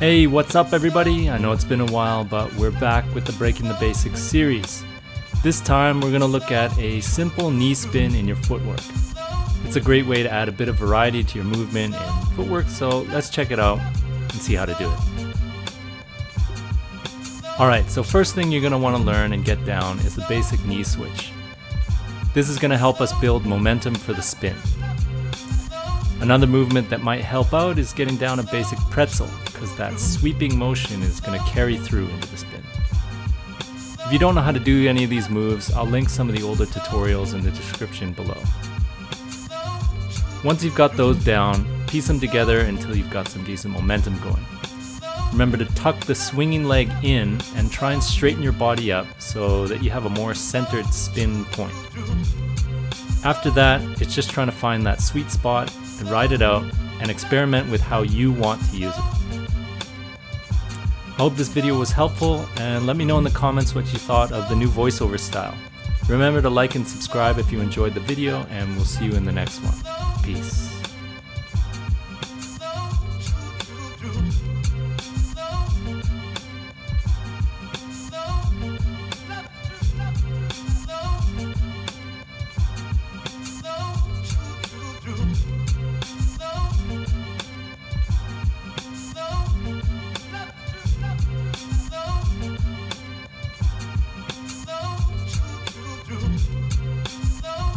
Hey, what's up everybody? I know it's been a while, but we're back with the Breaking the Basics series. This time we're going to look at a simple knee spin in your footwork. It's a great way to add a bit of variety to your movement and footwork, so let's check it out and see how to do it. Alright, so first thing you're going to want to learn and get down is the basic knee switch. This is going to help us build momentum for the spin. Another movement that might help out is getting down a basic pretzel, because that sweeping motion is going to carry through into the spin. If you don't know how to do any of these moves, I'll link some of the older tutorials in the description below. Once you've got those down, piece them together until you've got some decent momentum going. Remember to tuck the swinging leg in and try and straighten your body up so that you have a more centered spin point. After that, it's just trying to find that sweet spot and ride it out and experiment with how you want to use it. I hope this video was helpful, and let me know in the comments what you thought of the new voiceover style. Remember to like and subscribe if you enjoyed the video, and we'll see you in the next one. Peace.